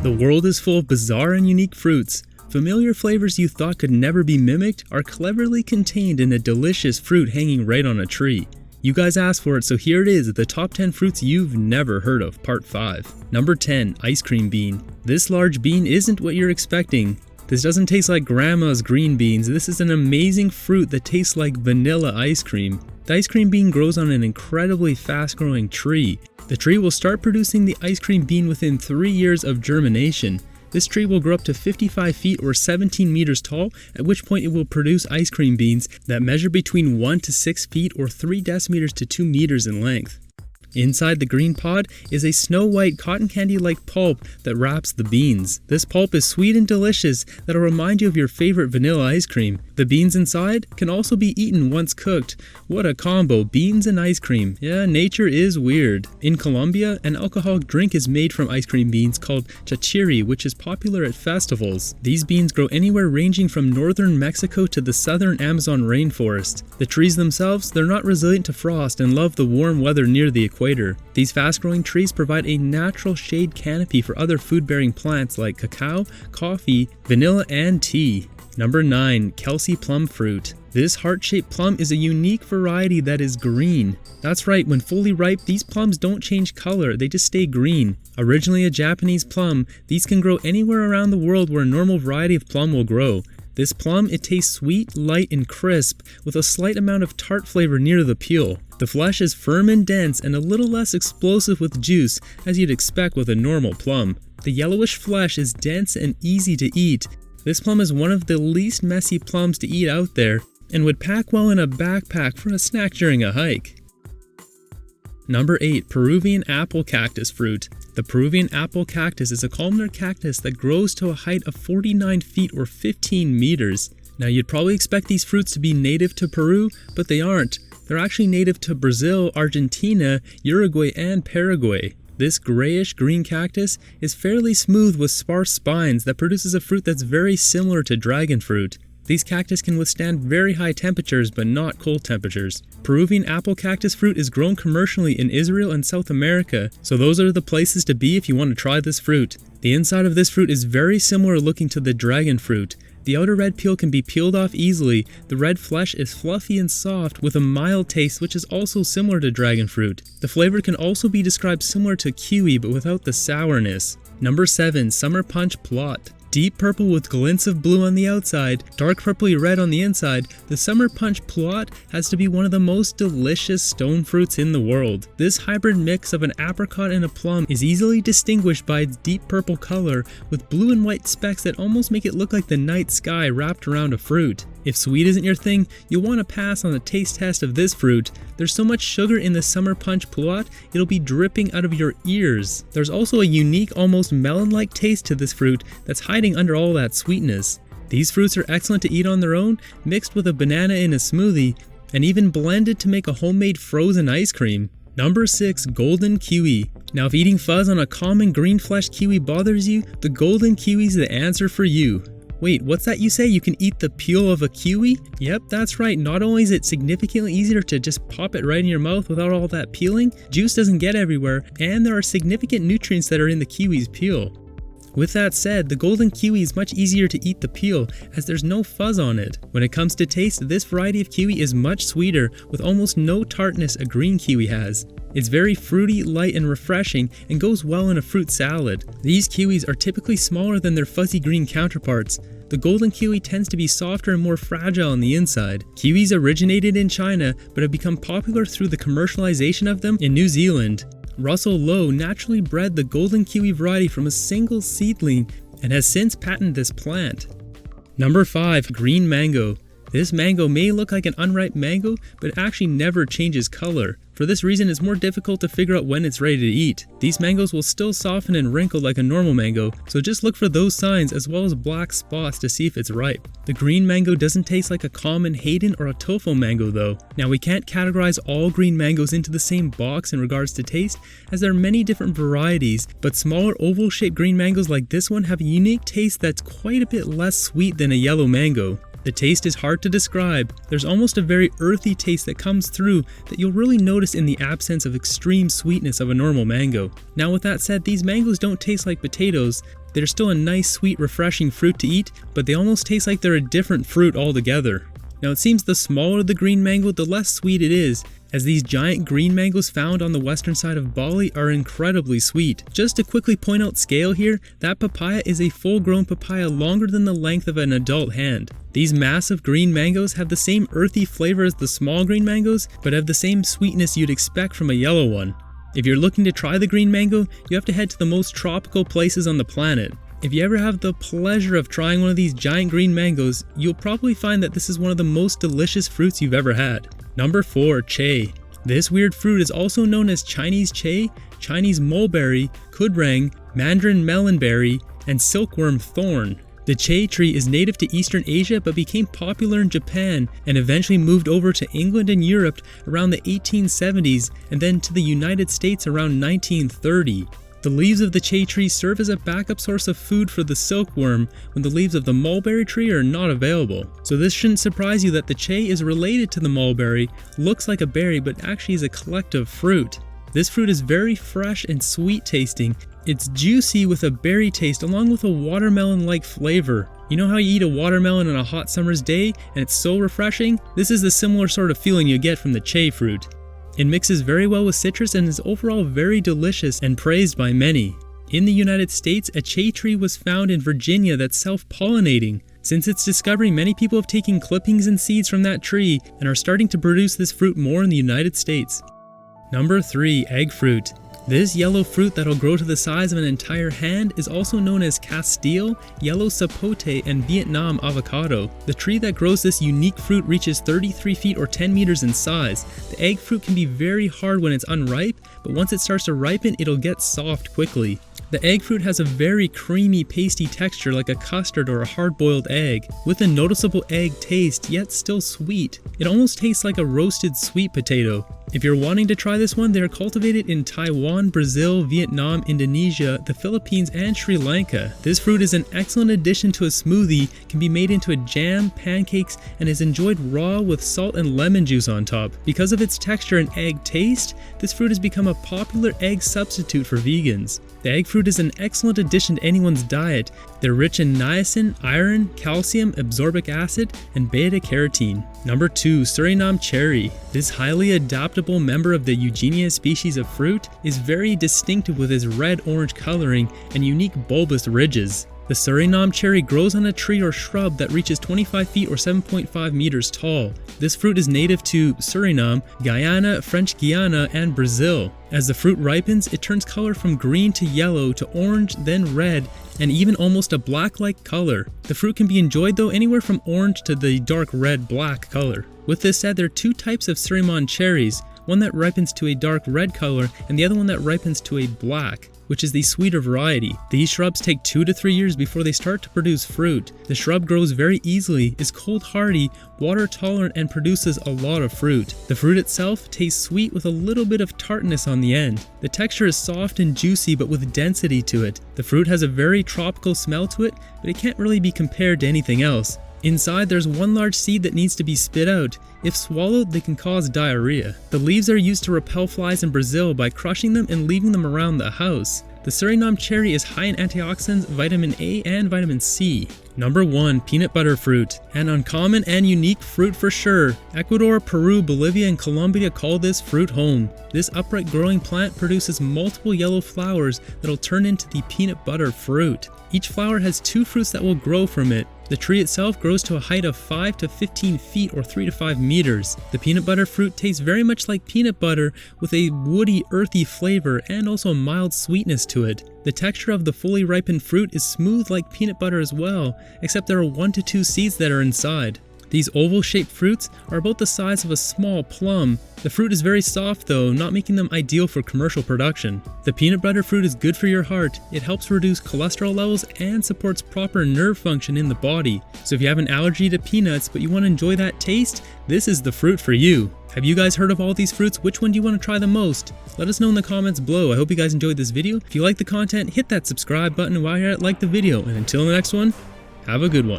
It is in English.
The world is full of bizarre and unique fruits. Familiar flavors you thought could never be mimicked are cleverly contained in a delicious fruit hanging right on a tree. You guys asked for it, so here it is, the top 10 fruits you've never heard of, part 5. Number 10, ice cream bean. This large bean isn't what you're expecting. This doesn't taste like grandma's green beans. This is an amazing fruit that tastes like vanilla ice cream. The ice cream bean grows on an incredibly fast-growing tree. The tree will start producing the ice cream bean within 3 years of germination. This tree will grow up to 55 feet or 17 meters tall, at which point it will produce ice cream beans that measure between 1 to 6 feet or 3 decimeters to 2 meters in length. Inside the green pod is a snow-white cotton candy-like pulp that wraps the beans. This pulp is sweet and delicious that'll remind you of your favorite vanilla ice cream. The beans inside can also be eaten once cooked. What a combo, beans and ice cream. Yeah, nature is weird. In Colombia, an alcoholic drink is made from ice cream beans called Chay, which is popular at festivals. These beans grow anywhere ranging from northern Mexico to the southern Amazon rainforest. The trees themselves, they're not resilient to frost and love the warm weather near the equator. These fast-growing trees provide a natural shade canopy for other food-bearing plants like cacao, coffee, vanilla, and tea. Number 9, Kelsey Plum fruit. This heart-shaped plum is a unique variety that is green. That's right, when fully ripe, these plums don't change color, they just stay green. Originally a Japanese plum, these can grow anywhere around the world where a normal variety of plum will grow. This plum, it tastes sweet, light, and crisp, with a slight amount of tart flavor near the peel. The flesh is firm and dense and a little less explosive with juice, as you'd expect with a normal plum. The yellowish flesh is dense and easy to eat. This plum is one of the least messy plums to eat out there, and would pack well in a backpack for a snack during a hike. Number 8, Peruvian apple cactus fruit. The Peruvian apple cactus is a columnar cactus that grows to a height of 49 feet or 15 meters. Now you'd probably expect these fruits to be native to Peru, but they aren't. They're actually native to Brazil, Argentina, Uruguay, and Paraguay. This grayish-green cactus is fairly smooth with sparse spines that produces a fruit that's very similar to dragon fruit. These cactus can withstand very high temperatures but not cold temperatures. Peruvian apple cactus fruit is grown commercially in Israel and South America, so those are the places to be if you want to try this fruit. The inside of this fruit is very similar looking to the dragon fruit. The outer red peel can be peeled off easily. The red flesh is fluffy and soft with a mild taste which is also similar to dragon fruit. The flavor can also be described similar to kiwi but without the sourness. Number 7, Summer Punch Plot. Deep purple with glints of blue on the outside, dark purpley red on the inside, the Summer Punch Plot has to be one of the most delicious stone fruits in the world. This hybrid mix of an apricot and a plum is easily distinguished by its deep purple color with blue and white specks that almost make it look like the night sky wrapped around a fruit. If sweet isn't your thing, you'll want to pass on the taste test of this fruit. There's so much sugar in the Summer Punch Plot, it'll be dripping out of your ears. There's also a unique, almost melon-like taste to this fruit that's hiding under all that sweetness. These fruits are excellent to eat on their own, mixed with a banana in a smoothie, and even blended to make a homemade frozen ice cream. Number 6, Golden Kiwi. Now if eating fuzz on a common green-fleshed kiwi bothers you, the Golden Kiwi's the answer for you. Wait, what's that you say? You can eat the peel of a kiwi? Yep, that's right. Not only is it significantly easier to just pop it right in your mouth without all that peeling, juice doesn't get everywhere, and there are significant nutrients that are in the kiwi's peel. With that said, the golden kiwi is much easier to eat the peel as there's no fuzz on it. When it comes to taste, this variety of kiwi is much sweeter with almost no tartness a green kiwi has. It's very fruity, light, and refreshing and goes well in a fruit salad. These kiwis are typically smaller than their fuzzy green counterparts. The golden kiwi tends to be softer and more fragile on the inside. Kiwis originated in China but have become popular through the commercialization of them in New Zealand. Russell Lowe naturally bred the golden kiwi variety from a single seedling and has since patented this plant. Number 5, Green Mango. This mango may look like an unripe mango, but it actually never changes color. For this reason, it's more difficult to figure out when it's ready to eat. These mangoes will still soften and wrinkle like a normal mango, so just look for those signs as well as black spots to see if it's ripe. The green mango doesn't taste like a common Hayden or a Tofu mango though. Now we can't categorize all green mangoes into the same box in regards to taste, as there are many different varieties, but smaller oval-shaped green mangoes like this one have a unique taste that's quite a bit less sweet than a yellow mango. The taste is hard to describe. There's almost a very earthy taste that comes through that you'll really notice in the absence of extreme sweetness of a normal mango. Now with that said, these mangoes don't taste like potatoes. They're still a nice, sweet, refreshing fruit to eat, but they almost taste like they're a different fruit altogether. Now it seems the smaller the green mango, the less sweet it is, as these giant green mangoes found on the western side of Bali are incredibly sweet. Just to quickly point out scale here, that papaya is a full-grown papaya longer than the length of an adult hand. These massive green mangoes have the same earthy flavor as the small green mangoes, but have the same sweetness you'd expect from a yellow one. If you're looking to try the green mango, you have to head to the most tropical places on the planet. If you ever have the pleasure of trying one of these giant green mangoes, you'll probably find that this is one of the most delicious fruits you've ever had. Number 4. Chay. This weird fruit is also known as Chinese Chay, Chinese mulberry, kudrang, mandarin melonberry, and silkworm thorn. The Chay tree is native to Eastern Asia but became popular in Japan and eventually moved over to England and Europe around the 1870s and then to the United States around 1930. The leaves of the Chay tree serve as a backup source of food for the silkworm when the leaves of the mulberry tree are not available. So this shouldn't surprise you that the Chay is related to the mulberry, looks like a berry but actually is a collective fruit. This fruit is very fresh and sweet tasting. It's juicy with a berry taste along with a watermelon-like flavor. You know how you eat a watermelon on a hot summer's day and it's so refreshing? This is the similar sort of feeling you get from the Chay fruit. It mixes very well with citrus and is overall very delicious and praised by many. In the United States, a Chay tree was found in Virginia that's self-pollinating. Since its discovery, many people have taken clippings and seeds from that tree and are starting to produce this fruit more in the United States. Number 3. Egg fruit. This yellow fruit that'll grow to the size of an entire hand is also known as Castile, yellow sapote, and Vietnam avocado. The tree that grows this unique fruit reaches 33 feet or 10 meters in size. The egg fruit can be very hard when it's unripe, but once it starts to ripen, it'll get soft quickly. The egg fruit has a very creamy, pasty texture like a custard or a hard-boiled egg, with a noticeable egg taste, yet still sweet. It almost tastes like a roasted sweet potato. If you're wanting to try this one, they are cultivated in Taiwan, Brazil, Vietnam, Indonesia, the Philippines, and Sri Lanka. This fruit is an excellent addition to a smoothie, can be made into a jam, pancakes, and is enjoyed raw with salt and lemon juice on top. Because of its texture and egg taste, this fruit has become a popular egg substitute for vegans. The egg fruit is an excellent addition to anyone's diet. They're rich in niacin, iron, calcium, absorbic acid, and beta-carotene. Number 2. Seram Cherry. This highly adaptable member of the Eugenia species of fruit is very distinctive with its red-orange coloring and unique bulbous ridges. The Seram cherry grows on a tree or shrub that reaches 25 feet or 7.5 meters tall. This fruit is native to Suriname, Guyana, French Guiana, and Brazil. As the fruit ripens, it turns color from green to yellow to orange, then red, and even almost a black-like color. The fruit can be enjoyed though anywhere from orange to the dark red-black color. With this said, there are two types of Seram cherries, one that ripens to a dark red color and the other one that ripens to a black, which is the sweeter variety. These shrubs take 2 to 3 years before they start to produce fruit. The shrub grows very easily, is cold hardy, water tolerant, and produces a lot of fruit. The fruit itself tastes sweet with a little bit of tartness on the end. The texture is soft and juicy but with density to it. The fruit has a very tropical smell to it, but it can't really be compared to anything else. Inside, there's one large seed that needs to be spit out. If swallowed, they can cause diarrhea. The leaves are used to repel flies in Brazil by crushing them and leaving them around the house. The Seram cherry is high in antioxidants, vitamin A, and vitamin C. Number 1. Peanut butter fruit. An uncommon and unique fruit for sure. Ecuador, Peru, Bolivia, and Colombia call this fruit home. This upright growing plant produces multiple yellow flowers that'll turn into the peanut butter fruit. Each flower has 2 fruits that will grow from it. The tree itself grows to a height of 5 to 15 feet or 3 to 5 meters. The peanut butter fruit tastes very much like peanut butter with a woody, earthy flavor and also a mild sweetness to it. The texture of the fully ripened fruit is smooth like peanut butter as well, except there are 1 to 2 seeds that are inside. These oval-shaped fruits are about the size of a small plum. The fruit is very soft though, not making them ideal for commercial production. The peanut butter fruit is good for your heart. It helps reduce cholesterol levels and supports proper nerve function in the body. So if you have an allergy to peanuts but you want to enjoy that taste, this is the fruit for you. Have you guys heard of all these fruits? Which one do you want to try the most? Let us know in the comments below. I hope you guys enjoyed this video. If you like the content, hit that subscribe button, and while you're at it, like the video. And until the next one, have a good one.